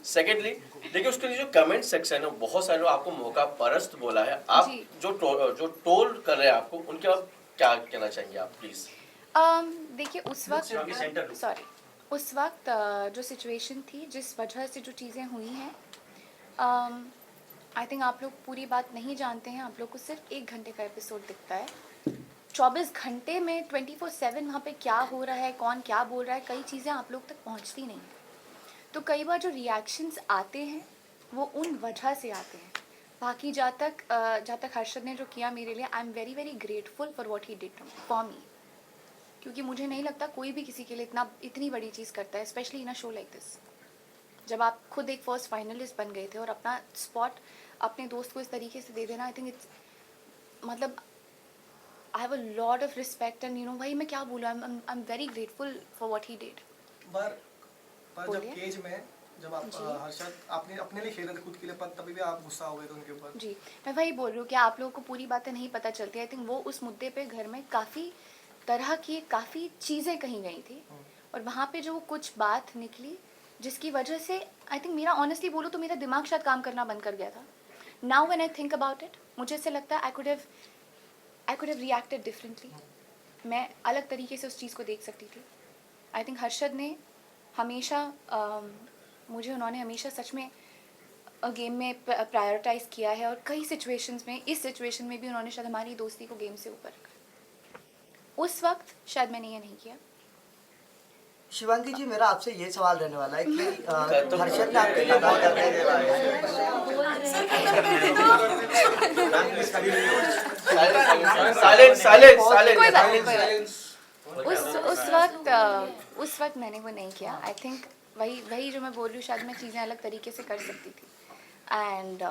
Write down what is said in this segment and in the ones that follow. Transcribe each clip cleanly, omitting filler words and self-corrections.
Secondly देखिए उसके लिए जो कमेंट सेक्शन है बहुत सारे लोग आपको मौका परस्त बोला है, आप जी। जो ट्रोल कर रहे हैं आपको उनके बाद क्या कहना चाहेंगे आप प्लीज? देखिए उस Look, शिवांगी, center वक्त look. सॉरी उस वक्त जो सिचुएशन थी जिस वजह से जो चीज़ें हुई हैं, आई थिंक आप लोग पूरी बात नहीं जानते हैं। आप लोग को सिर्फ 1 घंटे का एपिसोड दिखता है। 24 घंटे में 24/7 वहाँ पे क्या हो रहा है, कौन क्या बोल रहा है, कई चीज़ें आप लोग तक पहुँचती नहीं हैं। तो कई बार जो रिएक्शंस आते हैं वो उन वजह से आते हैं। बाकी जहाँ तक हर्षद ने जो किया मेरे लिए, I am very very grateful for what he did for me. क्योंकि मुझे नहीं लगता कोई भी किसी के लिए इतनी बड़ी चीज़ करता है, specially in a show like this. जब आप खुद एक फर्स्ट फाइनलिस्ट बन गए थे और अपना स्पॉट अपने दोस्त को इस तरीके से दे देना, आई थिंक इट्स मतलब I have a lot of respect and भाई मैं क्या बोलूँ, I am very grateful for what he did. पर जब बोलिए। केज में जब आप जी। हर्षद आपने अपने लिए खेल रहे थे खुद के लिए, पर तभी भी आप गुस्सा हो गए थे उनके ऊपर। जी, मैं वही बोल रही हूँ कि आप लोगों को पूरी बातें नहीं पता चलती। आई थिंक वो उस मुद्दे पे घर में काफ़ी तरह की काफ़ी चीज़ें कही गई थी और वहाँ पे जो कुछ बात निकली जिसकी वजह से आई थिंक मेरा ऑनेस्टली बोलूँ तो मेरा दिमाग शायद काम करना बंद कर गया था। Now when I think about it, मुझे ऐसे लगता है I could have reacted differently. मैं अलग तरीके से उस चीज़ को देख सकती थी। आई थिंक हर्षद ने हमेशा उन्होंने हमेशा सच में गेम में प्रायोरिटाइज किया है और कई सिचुएशंस में, इस सिचुएशन में भी उन्होंने शायद हमारी दोस्ती को गेम से ऊपर रखा। उस वक्त शायद मैंने ये नहीं किया। शिवांगी जी, मेरा आपसे ये सवाल रहने वाला है कि हर्षद ने आपके लगा कोई बात नहीं। उस वक्त मैंने वो नहीं किया। आई थिंक वही जो मैं बोल रही हूँ, शायद मैं चीज़ें अलग तरीके से कर सकती थी। एंड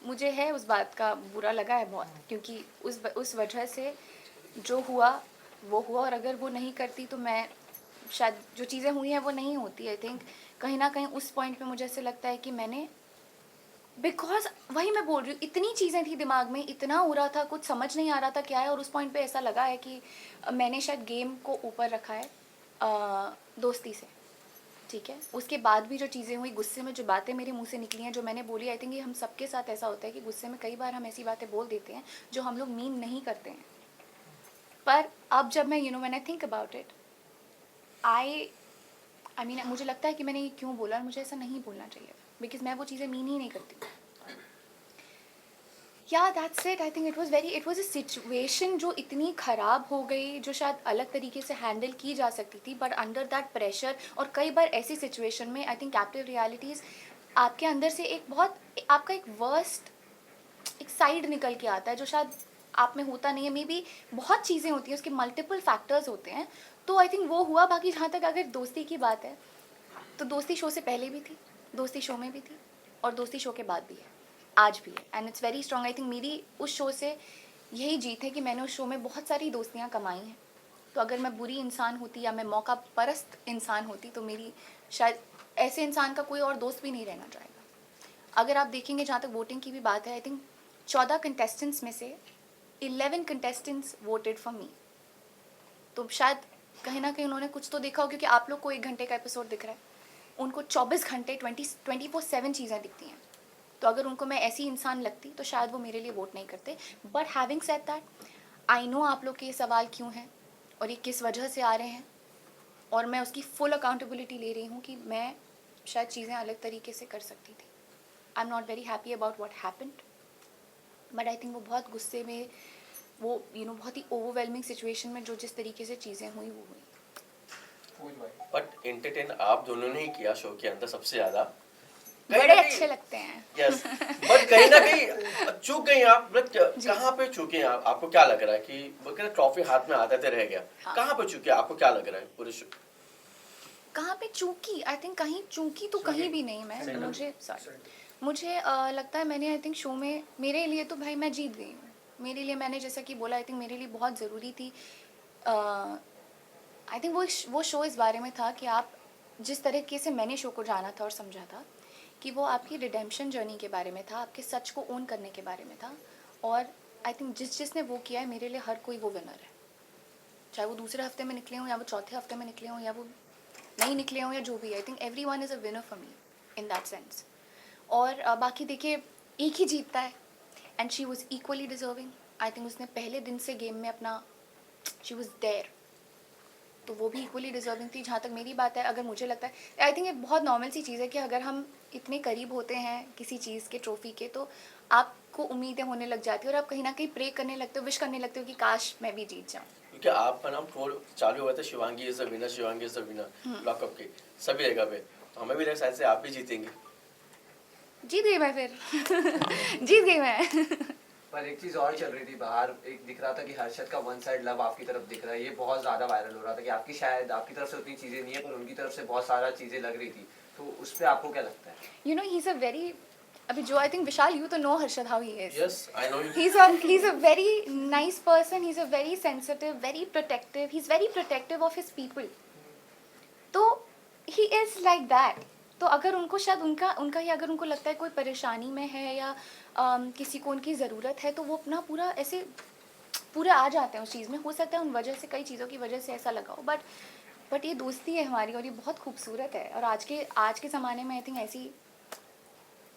मुझे है उस बात का बुरा लगा है बहुत, क्योंकि उस वजह से जो हुआ वो हुआ, और अगर वो नहीं करती तो मैं शायद जो चीज़ें हुई हैं वो नहीं होती। आई थिंक कहीं ना कहीं उस पॉइंट पे मुझे ऐसे लगता है कि मैंने, बिकॉज वही मैं बोल रही हूँ, इतनी चीज़ें थी दिमाग में, इतना हो रहा था, कुछ समझ नहीं आ रहा था क्या है, और उस पॉइंट पे ऐसा लगा है कि मैंने शायद गेम को ऊपर रखा है दोस्ती से। ठीक है, उसके बाद भी जो चीज़ें हुई, गुस्से में जो बातें मेरे मुंह से निकली हैं, जो मैंने बोली, आई थिंक ये हम सबके साथ ऐसा होता है कि गुस्से में कई बार हम ऐसी बातें बोल देते हैं जो हम लोग मीन नहीं करते हैं। पर अब जब मैं when I think about it, I mean मुझे लगता है कि मैंने ये क्यों बोला, और मुझे ऐसा नहीं बोलना चाहिए, बिकॉज मैं वो चीज़ें मीन ही नहीं करती। या that's it. I think it was a situation जो इतनी ख़राब हो गई, जो शायद अलग तरीके से हैंडल की जा सकती थी, बट अंडर दैट प्रेशर, और कई बार ऐसी सिचुएशन में आई थिंक कैप्टिव रियलिटीज़ आपके अंदर से आपका एक वर्स्ट एक साइड निकल के आता है जो शायद आप में होता नहीं है। मे बी बहुत चीज़ें होती हैं, उसके मल्टीपल फैक्टर्स होते हैं। तो आई थिंक वो हुआ। बाकी जहाँ तक अगर दोस्ती की बात है, तो दोस्ती शो से पहले भी थी, दोस्ती शो में भी थी, और दोस्ती शो के बाद भी है, आज भी है, and it's very strong. I think मेरी उस शो से यही जीत है कि मैंने उस शो में बहुत सारी दोस्तियाँ कमाई हैं। तो अगर मैं बुरी इंसान होती या मैं मौका परस्त इंसान होती, तो मेरी शायद ऐसे इंसान का कोई और दोस्त भी नहीं रहना चाहेगा। अगर आप देखेंगे, जहाँ तक वोटिंग की भी बात है, आई थिंक 14 कंटेस्टेंट्स में से 11 कंटेस्टेंट्स वोटेड फॉर मी। तो शायद कहीं ना कहीं उन्होंने कुछ तो देखा हो, क्योंकि आप लोग को 1 घंटे का एपिसोड दिख रहा है, उनको 24 घंटे 24/7 चीज़ें दिखती हैं। तो अगर उनको मैं ऐसी इंसान लगती तो शायद वो मेरे लिए वोट नहीं करते। But having said that, I know आप लोग के ये सवाल क्यों हैं और ये किस वजह से आ रहे हैं, और मैं उसकी फुल अकाउंटेबिलिटी ले रही हूँ कि मैं शायद चीज़ें अलग तरीके से कर सकती थी। I am not very happy about what happened, but I think वो बहुत गुस्से में, वो बहुत ही ओवरवेलमिंग सिचुएशन में जो जिस तरीके से चीज़ें हुई वो हुई। बट एंटरटेन आप दोनों ने ही किया शो के अंदर सबसे ज्यादा, बड़े अच्छे लगते हैं। यस। बट कहीं ना कहीं चूक गई आप, कहाँ पे चूके हैं आप? आपको क्या लग रहा है कि ट्रॉफी हाथ में आते थे रह गया, हाँ। कहाँ पे चूके आपको क्या लग रहा है पूरे शो? कहाँ पे चूकी? आई थिंक कहीं चूकी तो कहीं भी नहीं। मैं मुझे लगता है मैंने आई थिंक शो में, मेरे लिए तो भाई मैं जीत गई हूँ। मेरे लिए, मैंने जैसा कि बोला, आई थिंक मेरे लिए बहुत ज़रूरी थी। आई थिंक वो शो इस बारे में था कि आप जिस तरीके से मैंने शो को जाना था और समझा था कि वो आपकी रिडेम्पशन जर्नी के बारे में था, आपके सच को ओन करने के बारे में था। और आई थिंक जिसने वो किया है, मेरे लिए हर कोई वो विनर है, चाहे वो दूसरे हफ्ते में निकले हों या वो चौथे हफ्ते में निकले हों या वो नहीं निकले हों या जो भी। I think everyone is a winner for me. In that sense. और बाकी देखिए एक ही जीतता है and she was equally deserving. I think उसने पहले दिन से गेम में अपना शी वॉज देयर, तो वो भी इक्वली डिजर्विंग थी. जहाँ तक मेरी बात है, अगर मुझे लगता है, आई थिंक ये बहुत नॉर्मल सी चीज़ है कि अगर हम इतने करीब होते हैं किसी चीज़ के, ट्रॉफी के, तो आपको उम्मीदें होने लग जाती है और आप कहीं ना कहीं प्रे करने लगते हो, विश करने लगते हो कि काश मैं भी जीत जाऊँ. क्योंकि आपका नाम ट्रोल चालू हुआ था, Shivangi is the winner, Shivangi is the winner lockup के सभी जगह पे. तो हमें भी लगा शायद से आप भी जीतेंगे. जीत गई मैं फिर जीत गई मैं. पर एक चीज और चल रही थी बाहर, एक दिख रहा था कि हर्षद का वन साइड लव आपकी तरफ दिख रहा है. ये बहुत ज्यादा वायरल हो रहा था कि आपकी शायद आपकी तरफ से उतनी चीजें नहीं है पर उनकी तरफ से बहुत सारा चीजें लग रही थी. तो उस पे आपको क्या लगता है? You know he is a very, अभी जो आई थिंक विशाल, यू तो know Harshad how he is. Yes I know. He's a very nice person. He's a very sensitive, very protective. He's very protective of his people. तो he is like that. तो अगर उनको शायद उनका ही अगर उनको लगता है कोई परेशानी में है या किसी को उनकी ज़रूरत है, तो वो अपना पूरा ऐसे पूरे आ जाते हैं उस चीज़ में. हो सकता है उन वजह से, कई चीज़ों की वजह से ऐसा लगा हो, बट ये दोस्ती है हमारी और ये बहुत खूबसूरत है. और आज के ज़माने में आई थिंक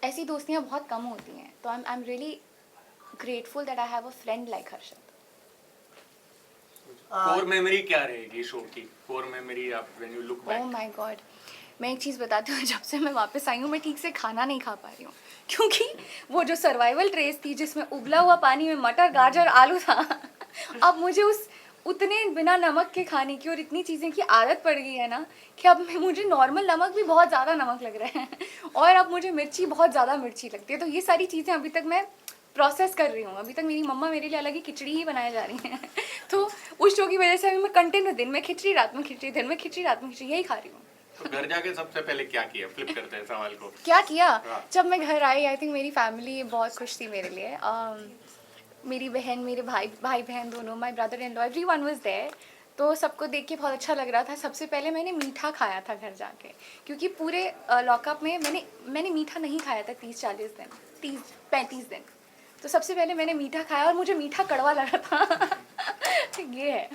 ऐसी दोस्तियाँ बहुत कम होती हैं. तो I am really grateful that I have a friend like Harshad. Core memory क्या रहेगी शो की? कोर मेमोरी आप when you look Oh back. my God. मैं एक चीज़ बताती हूँ, जब से मैं वापस आई हूँ मैं ठीक से खाना नहीं खा पा रही हूँ, क्योंकि वो जो सर्वाइवल ट्रेस थी जिसमें उबला हुआ पानी में मटर, गाजर, आलू था, अब मुझे उतने बिना नमक के खाने की और इतनी चीज़ें की आदत पड़ गई है ना कि अब मुझे नॉर्मल नमक भी बहुत ज़्यादा नमक लग रहा है और अब मुझे मिर्ची बहुत ज़्यादा मिर्ची लगती है. तो ये सारी चीज़ें अभी तक मैं प्रोसेस कर रही हूँ. अभी तक मेरी मम्मा मेरे लिए अलग ही खिचड़ी ही बनाए जा रही हैं. तो उस शो की वजह से अभी मैं कंटिन्यू दिन में खिचड़ी, रात में खिचड़ी, दिन में खिचड़ी, रात में खिचड़ी, यही खा रही हूँ. तो घर जाके सबसे पहले क्या किया? फ्लिप करते हैं सवाल को. क्या किया? हाँ. जब मैं घर आई, आई थिंक मेरी फैमिली बहुत खुश थी मेरे लिए. मेरी बहन, मेरे भाई बहन दोनों, my brother in law, everyone was there. तो सबको देख के बहुत अच्छा लग रहा था. सबसे पहले मैंने मीठा खाया था घर जाके, क्योंकि पूरे लॉकअप में मैंने मीठा नहीं खाया था 30-40 दिन, 30-35 दिन. तो सबसे पहले मैंने मीठा खाया और मुझे मीठा कड़वा लगा था. ये है.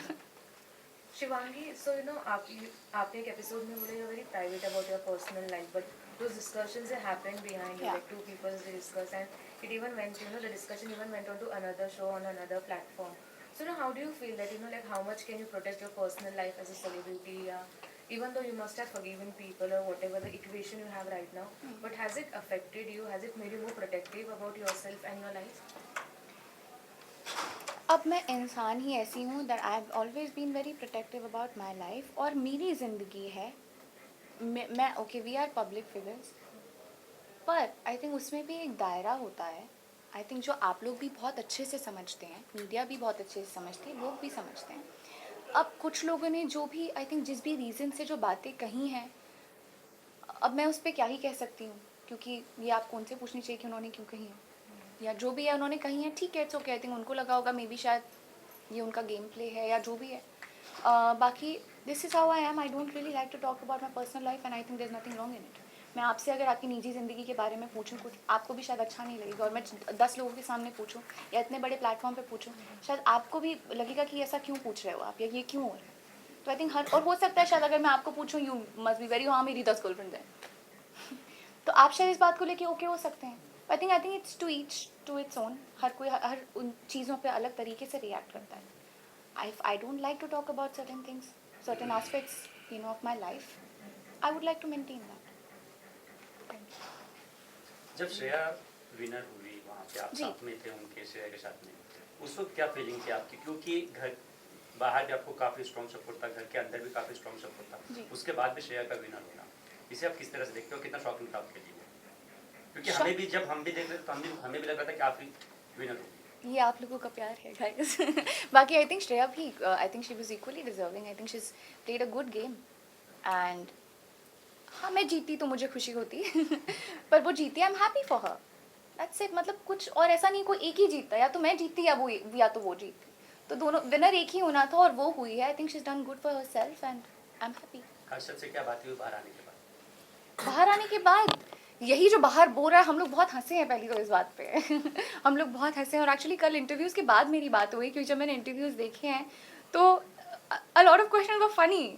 Shivangi, so आपने एक एपिसोड में बोले you're very private about your personal life, but those discussions that happened behind you, Yeah. like two people they discuss, and it even went, the discussion even went on to another show on another platform. So how do you feel that, like how much can you protect your personal life as a celebrity? Even though you must have forgiven people or whatever the equation you have right now, but has it affected you? Has it made you more protective about yourself and your life? अब मैं इंसान ही ऐसी हूँ that I have always been very protective about my life. और मेरी ज़िंदगी है, मैं okay we are public figures, पर आई थिंक उसमें भी एक दायरा होता है. आई थिंक जो आप लोग भी बहुत अच्छे से समझते हैं, मीडिया भी बहुत अच्छे से समझते हैं, लोग भी समझते हैं. अब कुछ लोगों ने जो भी आई थिंक जिस भी रीज़न से जो बातें कही हैं, अब मैं उस पर क्या ही कह सकती हूँ, क्योंकि ये आपको उनसे पूछनी चाहिए कि उन्होंने क्यों कही है, या जो भी है उन्होंने कही है, ठीक है, इट्स ओके. आई थिंक उनको लगा होगा मे बी शायद ये उनका गेम प्ले है या जो भी है. बाकी this is how I am. I don't really like to talk about my personal life and I think there is nothing wrong in it. मैं आपसे अगर आपकी निजी ज़िंदगी के बारे में पूछूं, कुछ आपको भी शायद अच्छा नहीं लगेगा, और मैं 10 लोगों के सामने पूछूं या इतने बड़े प्लेटफॉर्म पे पूछूं, शायद आपको भी लगेगा कि ऐसा क्यों पूछ रहे हो आप, या ये क्यों हो रहा है. तो आई थिंक और हो सकता है शायद अगर मैं आपको पूछूं यू मस्ट बी वेरी, हाँ मेरी 10 गर्लफ्रेंड हैं, तो आप शायद इस बात को लेके ओके हो सकते हैं. I think it's to each to its own. हर कोई हर उन चीज़ों पे अलग तरीके से रिएक्ट करता है. I don't like to talk about certain things, certain aspects of my life. I would like to maintain that. जब श्रेया विनर हुई वहाँ पे आप जी. साथ में थे उनके, श्रेया के साथ में, उस वक्त क्या फीलिंग थी आपकी? क्योंकि घर बाहर भी आपको काफ़ी स्ट्रॉन्ग सपोर्ट था, घर के अंदर भी काफ़ी स्ट्रॉन्ग सपोर्ट जी. था, उसके बाद भी श्रेया का विनर होना, इसे आप किस तरह से देखते हो? कितना शॉकिंग था आपके लिए? क्योंकि हमें भी जब हम भी देख रहे थे तो हमें भी लग रहा था कि आप ही विनर होगी. ये आप लोगों का प्यार है गाइस. बाकी आई थिंक श्रेया भी, I think she was equally deserving. I think she has played a good game and हाँ मैं जीती तो मुझे खुशी होती. पर वो जीती, I am happy for her. That's it. मतलब कुछ और ऐसा नहीं कोई एक ही जीतता, या तो मैं जीतती या तो वो जीतती. तो दोनों विनर एक ही होना था और वो हुई है. I think she is done good for herself and I am happy. Harshad से क्या बात हुई बाहर आने के बाद? बाहर आने के बाद यही जो बाहर बोल रहा है, हम लोग बहुत हंसे हैं पहली तो इस बात पे. हम लोग बहुत हंसे हैं. और एक्चुअली कल इंटरव्यूज़ के बाद मेरी बात हुई, क्योंकि जब मैंने इंटरव्यूज़ देखे हैं तो a lot of question were funny.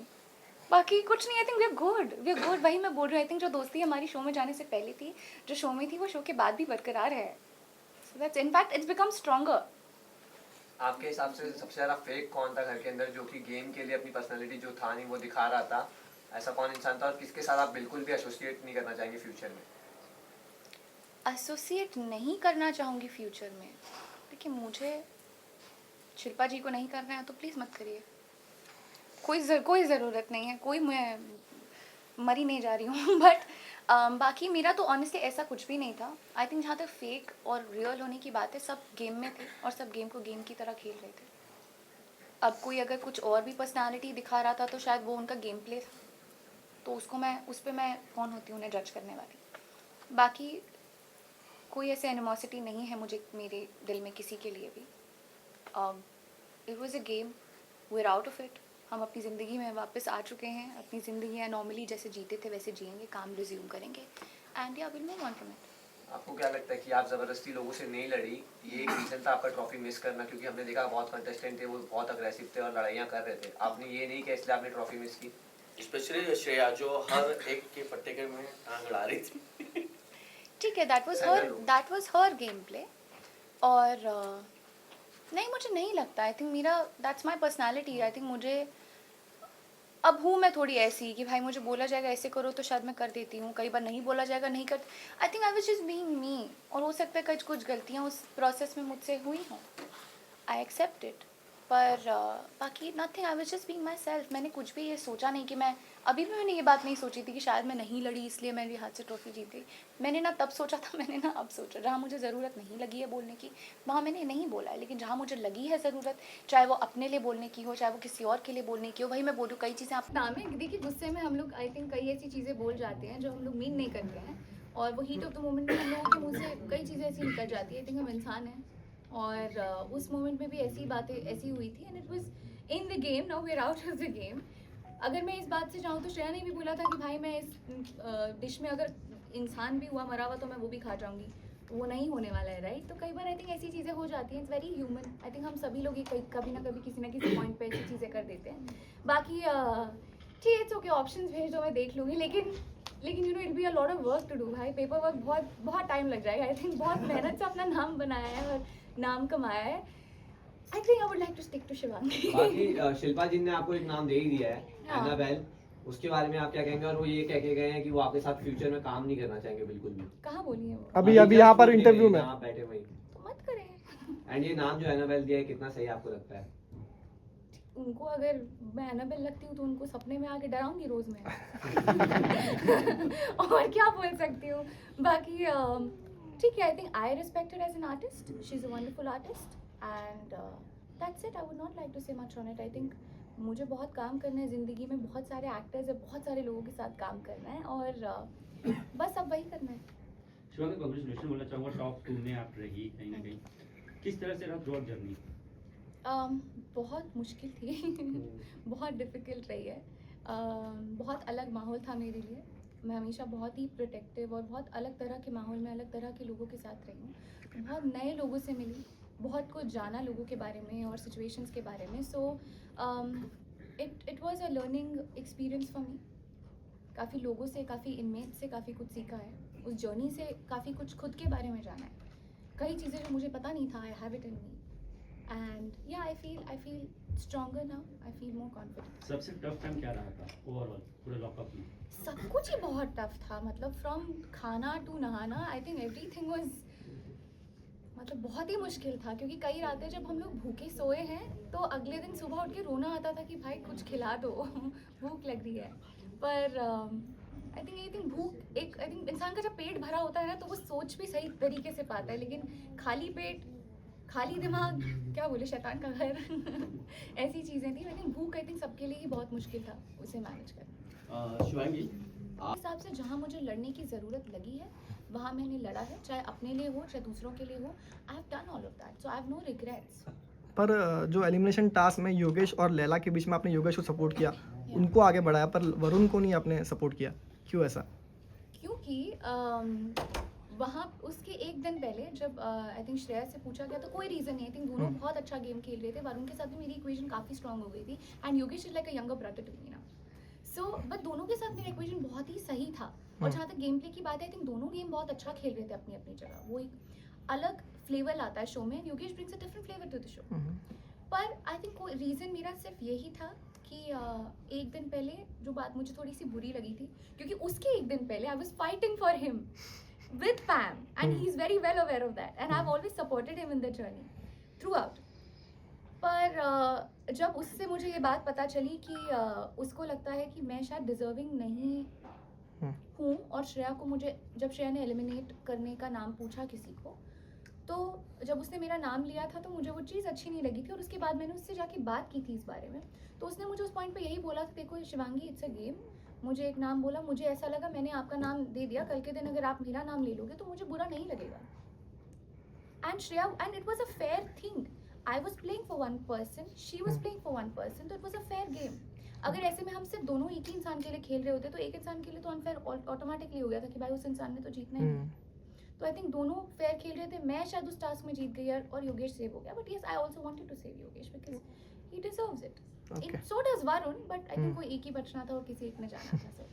बाकी कुछ नहीं, I think we are good, वही मैं बोल रही हूँ। आई थिंक जो दोस्ती हमारी शो में जाने से पहले थी, जो शो में थी, वो शो के बाद भी बरकरार है। So that's in fact it's become stronger. आपके हिसाब से सबसे ज्यादा फेक कौन था घर के अंदर, जो कि गेम के लिए अपनी पर्सनालिटी जो था नहीं वो दिखा रहा था? ऐसा कौन इंसान था और किसके साथ आप बिल्कुल भी एसोसिएट नहीं करना चाहेंगे फ्यूचर में? एसोसिएट नहीं करना चाहूँगी फ्यूचर में, देखिए मुझे शिल्पा जी को नहीं करना है तो प्लीज़ मत करिए, कोई ज़रूरत नहीं है, कोई मैं मरी नहीं जा रही हूँ। बट बाकी मेरा तो ऑनेस्टली ऐसा कुछ भी नहीं था। आई थिंक जहाँ तक फेक और रियल होने की बात है, सब गेम में थे और सब गेम को गेम की तरह खेल रहे थे। अब कोई अगर कुछ और भी पर्सनालिटी दिखा रहा था तो शायद वो उनका गेम प्ले था, तो उस पर मैं कौन होती हूँ उन्हें जज करने वाली। बाकी कोई ऐसे एनिमोसिटी नहीं है मुझे मेरे दिल में किसी के लिए भी। It was a game, we are out of it. हम अपनी ज़िंदगी में वापस आ चुके हैं, अपनी ज़िंदगी नॉर्मली जैसे जीते थे वैसे जिएंगे, काम रिज्यूम करेंगे एंड या will move on from it. आपको क्या लगता है कि आप ज़बरदस्ती लोगों से नहीं लड़ी, ये एक रीज़न था आपका ट्रॉफी मिस करना? क्योंकि हमने देखा बहुत कंटेस्टेंट थे, वो बहुत अग्रेसिव थे और लड़ाइयाँ कर रहे थे। आपने ये नहीं किया इसलिए आपने ट्रॉफी मिस की? स्पेशली श्रेया जो हर एक के पट्टे में आंग अड़ा रही थी। ठीक है, that was her game play. और नहीं, मुझे नहीं लगता, आई थिंक मेरा that's my personality. I think मुझे अब हूँ मैं थोड़ी ऐसी कि भाई मुझे बोला जाएगा ऐसे करो तो शायद मैं कर देती हूँ, कई बार नहीं बोला जाएगा नहीं कर। आई think I was just being me, और हो सकता है कुछ गलतियाँ उस प्रोसेस में मुझसे हुई हों, आई एक्सेप्ट इट। पर बाकी nothing, I was just being myself. मैंने कुछ भी ये सोचा नहीं कि मैं अभी भी मैंने ये बात नहीं सोची थी कि शायद मैं नहीं लड़ी इसलिए मेरे हाथ से ट्रॉफी जीत गई। मैंने ना तब सोचा था, मैंने ना अब सोचा। जहाँ मुझे ज़रूरत नहीं लगी है बोलने की वहाँ मैंने नहीं बोला है, लेकिन जहाँ मुझे लगी है ज़रूरत, चाहे वो अपने लिए बोलने की हो चाहे वो किसी और के लिए बोलने की हो, वही मैं बोलूँ। कई चीज़ें आप नाम है, देखिए गुस्से में हम लोग आई थिंक कई ऐसी चीज़ें बोल जाते हैं जो हम लोग मीन नहीं करते हैं, और वो हीट ऑफ द मोमेंट में हम लोगों के मुँह से कई चीज़ें ऐसी निकल जाती है। आई थिंक हम इंसान हैं, और उस मोमेंट में भी ऐसी बातें ऐसी हुई थी and it was in the game, now we are out of the game. अगर मैं इस बात से चाहूँ तो श्रेया ने भी बोला था कि भाई मैं इस डिश में अगर इंसान भी हुआ मरा हुआ तो मैं वो भी खा जाऊँगी, तो वो नहीं होने वाला है, राइट? तो कई बार आई थिंक ऐसी चीज़ें हो जाती हैं, it's very human. I think हम सभी लोग कभी ना कभी किसी ना किसी पॉइंट पे ऐसी चीज़ें कर देते हैं। बाकी ठीक है, इट्स ओके, ऑप्शंस भेज दो मैं देख लूँगी, लेकिन you know it be a lot of work to do भाई। पेपर वर्क बहुत टाइम लग जाएगा। आई थिंक बहुत मेहनत से अपना नाम बनाया है और नाम कमाया है। I think I would like to stick to Shivangi. बाकी शिल्पा जी ने आपको एक नाम दे ही दिया है, हाँ। एनाबेल, उसके बारे में आप क्या कहेंगे? और वो ये कह के गए हैं कि वो आपके साथ फ्यूचर में काम नहीं करना चाहेंगे बिल्कुल भी। कहाँ बोली है वो? अभी यहाँ पर इंटरव्यू में आप बैठे वहीं। तो मत करें। एंड ये नाम जो एनाबेल दिया है कितना सही आपको लगता है? उनको अगर मैं एनाबेल लगती हूँ तो उनको सपने में आके डराऊंगी रोज मैं। और क्या बोल सकती हूँ। बाकी ठीक है, I think I respect her as an artist, she is a wonderful artist and that's it. I would not like to say much on it. I think मुझे बहुत काम करना है ज़िंदगी में, बहुत सारे एक्टर्स है, बहुत सारे लोगों के साथ काम करना है, और बस अब वही करना है। शिवांगी, कांग्रेचुलेशन बोलना चाहूँगा, टॉप 2 में आप रही कहीं ना कहीं। किस तरह से रहा थ्रू आउट जर्नी? बहुत मुश्किल थी। बहुत डिफ़िकल्ट रही है। बहुत अलग माहौल था मेरे लिए। मैं हमेशा बहुत ही प्रोटेक्टिव और बहुत अलग तरह के माहौल में अलग तरह के लोगों के साथ रही हूँ। बहुत नए लोगों से मिली, बहुत कुछ जाना लोगों के बारे में और सिचुएशंस के बारे में। So it was a learning experience for me. काफ़ी लोगों से, काफ़ी इनमेट से काफ़ी कुछ सीखा है। उस जर्नी से काफ़ी कुछ खुद के बारे में जाना है। कई चीज़ें जो मुझे पता नहीं था, I have it in me and yeah I feel stronger now, I feel more confident. सबसे टफ टाइम क्या रहा था ओवरऑल पूरे लॉकअप में? सब कुछ ही बहुत टफ था, मतलब फ्रॉम खाना टू नहाना, आई थिंक एवरीथिंग वाज मतलब बहुत ही मुश्किल था। क्योंकि कई रातें जब हम लोग भूखे सोए हैं तो अगले दिन सुबह उठ के रोना आता था कि भाई कुछ खिला दो, भूख लग रही है। पर आई थिंक भूख एक, आई थिंक इंसान का जब पेट भरा होता है ना तो वो सोच भी सही तरीके से पाता है, लेकिन खाली पेट खाली दिमाग, क्या बोले, शैतान का घर। ऐसी चीज़ें थी। आई थिंक भूख आई थिंक सबके लिए ही बहुत मुश्किल था उसे मैनेज करना। शिवांगी, इस हिसाब से जहाँ मुझे लड़ने की ज़रूरत लगी है वहाँ मैंने लड़ा है, चाहे अपने लिए हो चाहे दूसरों के लिए हो। I have done all of that, so I have no regrets. पर जो एलिमिनेशन टास्क में योगेश और लैला के बीच में आपने योगेश को सपोर्ट किया, उनको आगे बढ़ाया, पर वरुण को नहीं आपने सपोर्ट किया, क्यों ऐसा? क्योंकि वहाँ उसके एक दिन पहले जब आई थिंक श्रेया से पूछा गया तो कोई रीज़न नहीं। आई थिंक दोनों बहुत अच्छा गेम खेल रहे थे। वरुण के साथ भी मेरी इक्वेशन काफ़ी स्ट्रांग हो गई थी and Yogesh is like a younger brother to me ना। सो बट दोनों के साथ मेरा इक्वेशन बहुत ही सही था। और जहाँ तक गेम प्ले की बात है, आई थिंक दोनों गेम बहुत अच्छा खेल रहे थे अपनी अपनी जगह। वो एक अलग फ्लेवर लाता है शो में, Yogesh brings a different flavour to the show. पर आई थिंक कोई रीज़न मेरा सिर्फ यही था कि एक दिन पहले जो बात मुझे थोड़ी सी बुरी लगी थी, क्योंकि उसके एक दिन पहले I was fighting for him with पैम and he is very well aware of that and I have always supported him in the journey through out. पर जब उससे मुझे ये बात पता चली कि उसको लगता है कि मैं शायद डिज़र्विंग नहीं हूँ, और श्रेया को मुझे, जब श्रेया ने एलिमिनेट करने का नाम पूछा किसी को, तो जब उसने मेरा नाम लिया था तो मुझे वो चीज़ अच्छी नहीं लगी थी। और उसके बाद मैंने उससे जाके बात की थी इस बारे में, तो उसने मुझे उस पॉइंट पे यही बोला था, देखो शिवांगी इट्स अ गेम, मुझे एक नाम बोला, मुझे ऐसा लगा मैंने आपका नाम दे दिया, कल के दिन अगर आप मेरा नाम ले लोगे तो मुझे बुरा नहीं लगेगा। And Shreya, and it was a fair thing, I was playing for one person, she was playing for one person, तो it was a fair game. अगर ऐसे में हम सिर्फ दोनों एक ही इंसान के लिए खेल रहे होते तो एक इंसान के लिए तो अनफेयर ऑटोमेटिकली हो गया था कि भाई उस इंसान ने तो जीतना ही है। तो आई थिंक दोनों फेयर खेल रहे थे, मैं शायद उस टास्क में जीत गई और योगेश सेव हो गया। But yes, I also wanted to save Yogesh because he deserves it. So does Varun, but I think कोई एक ही बचना था और किसी एक ने जाना था। सो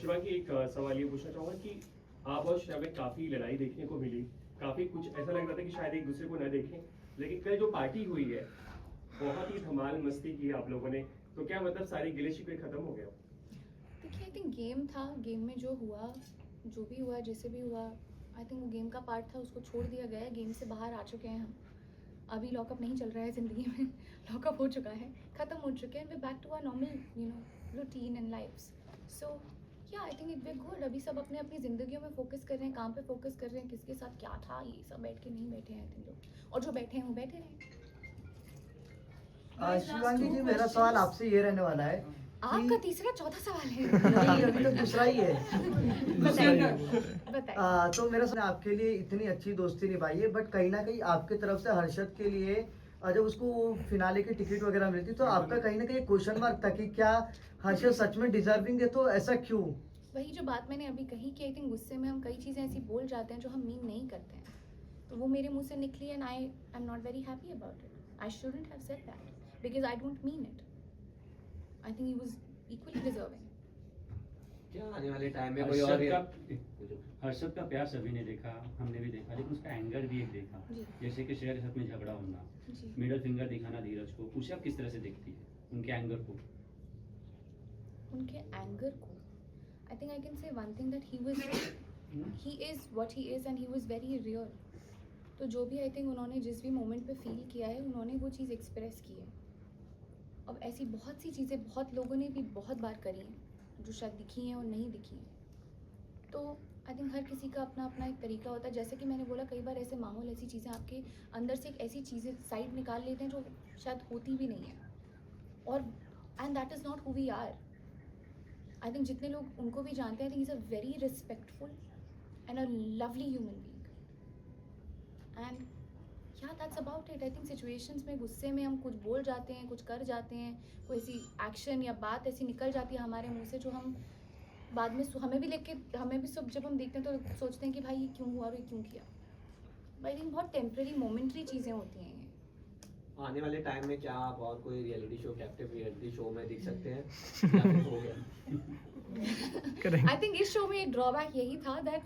शिवांगी, एक सवाल ये पूछना चाहूँगा कि आप और श्रेया में काफ़ी लड़ाई देखने को मिली, काफ़ी कुछ ऐसा लग रहा था कि शायद एक दूसरे को न देखें, लेकिन कल जो पार्टी हुई है बहुत ही धमाल मस्ती की आप लोगों ने, तो क्या मतलब सारी गिले शिकवे खत्म हो गया? देखिए, आई थिंक गेम था, गेम में जो हुआ, जो भी हुआ, जैसे भी हुआ, आई थिंक वो गेम का पार्ट था, उसको छोड़ दिया गया है। गेम से बाहर आ चुके हैं हम, अभी लॉकअप नहीं चल रहा है ज़िंदगी में, लॉकअप हो चुका है, ख़त्म हो चुके हैं, we back to our normal routine and lifes. So yeah I think it way good. अभी सब अपने अपनी ज़िंदगियों में फोकस कर रहे हैं, काम पे फोकस कर रहे हैं, किसके साथ क्या था ये सब बैठ के नहीं बैठे हैं आई थिंक लोग, और जो बैठे हैं वो बैठे हैं। शिवांगी जी, मेरा सवाल आपसे ये रहने वाला है आपका तीसरा चौथा सवाल है। नहीं, अभी तो दूसरा ही है। बताइए। तो मेरा सवाल, आपके लिए इतनी अच्छी दोस्ती निभाई है, बट कहीं ना कहीं आपके तरफ से हर्षद के लिए जब उसको फिनाले की टिकट वगैरह मिली थी तो आपका कहीं ना कहीं क्वेश्चन मार्क था कि क्या हर्षद सच में डिजर्विंग है, तो ऐसा क्यों? वही जो बात मैंने अभी कही कि आई थिंक गुस्से में हम कई चीज़ें ऐसी बोल जाते हैं जो हम मीन नहीं करते हैं, तो वो मेरे मुंह से निकली and I am not very happy about it. I shouldn't have said that because I don't mean it. I think he was equally deserving. क्या आने वाले टाइम में कोई और हर्षद का प्यार सभी ने देखा, हमने भी देखा, लेकिन उसका एंगर भी एक देखा, जी। जैसे कि श्रेया के साथ में झगड़ा होना, जी। मिडल फिंगर दिखाना धीरज को, उसे आप किस तरह से देखती है, उनके एंगर को? उनके एंगर को आई think I can say one thing that he is what he is and he was very real. तो जो भी आई थिंक उन्होंने जिस भी मोमेंट पे फील किया है, उन्होंने वो चीज़ एक्सप्रेस की है। अब ऐसी बहुत सी चीज़ें बहुत लोगों ने भी बहुत बार करी हैं जो शायद दिखी हैं और नहीं दिखी हैं। तो आई थिंक हर किसी का अपना अपना एक तरीका होता है। जैसे कि मैंने बोला, कई बार ऐसे माहौल, ऐसी चीज़ें आपके अंदर से एक ऐसी चीज़ें साइड निकाल लेते हैं जो शायद होती भी नहीं है, और and that is not who we are. I think जितने लोग उनको भी जानते हैं, I think is a very respectful and a lovely human being, and yeah that's about it. I think situations में गुस्से में हम कुछ बोल जाते हैं, कुछ कर जाते हैं, कोई ऐसी एक्शन या बात ऐसी निकल जाती है हमारे मुंह से जो हम बाद में हमें भी सब जब हम देखते हैं तो सोचते हैं कि भाई ये क्यों हुआ और ये क्यों किया। आई थिंक बहुत टेम्परेरी मोमेंट्री चीज़ें होती हैं ये। आने वाले टाइम में क्या आप और कोई reality show, captive reality show में दिख सकते हैं या फिर हो गया? आई थिंक इस शो में एक ड्रॉबैक यही था दैट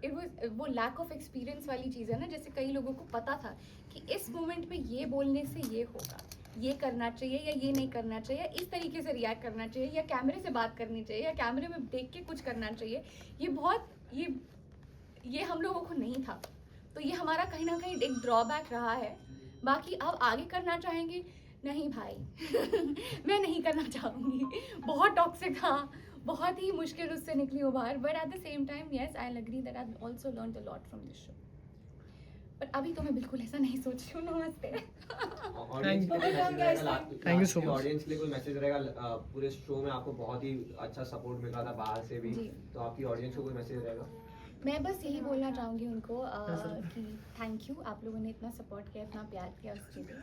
इट वाज वो लैक ऑफ एक्सपीरियंस वाली चीज़ है ना। जैसे कई लोगों को पता था कि इस मोमेंट पे ये बोलने से ये होगा, ये करना चाहिए या ये नहीं करना चाहिए, इस तरीके से रिएक्ट करना चाहिए, या कैमरे से बात करनी चाहिए, या कैमरे में देख के कुछ करना चाहिए। ये हम लोगों को नहीं था, तो ये हमारा कहीं ना कहीं एक ड्रॉबैक रहा है। बाकी अब आगे करना चाहेंगे, नहीं भाई मैं नहीं करना चाहूँगी। बहुत टॉक्सिक था, बहुत ही मुश्किल उससे निकली हो बाहर, but at the same time yes I agree that I also learned a lot from this show. पर अभी तो मैं बिल्कुल ऐसा नहीं सोच रही हूँ। नमस्ते। Thank you so much. Audience के लिए कोई मैसेज रहेगा? पूरे शो में आपको बहुत ही अच्छा सपोर्ट मिल रहा था बाहर से भी, जी। तो आपकी ऑडियंस को कोई मैसेज रहेगा? मैं बस यही बोलना चाहूँगी उनको कि थैंक यू, आप लोगों ने इतना सपोर्ट किया, इतना प्यार किया उसके लिए।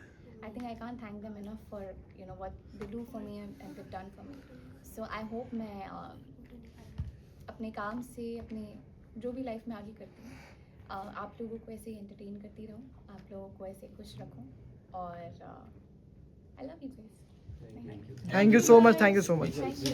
आई think I can't thank them enough for you know what they do for me and they done for me. So I hope मैं अपने काम से, अपने जो भी लाइफ में आगे करती हूँ, आप लोगों को ऐसे ही एंटरटेन करती रहूँ, आप लोगों को ऐसे खुश रखूँ, और I love you guys. Thank you. Thank you so much. Thank you so much. Thank you.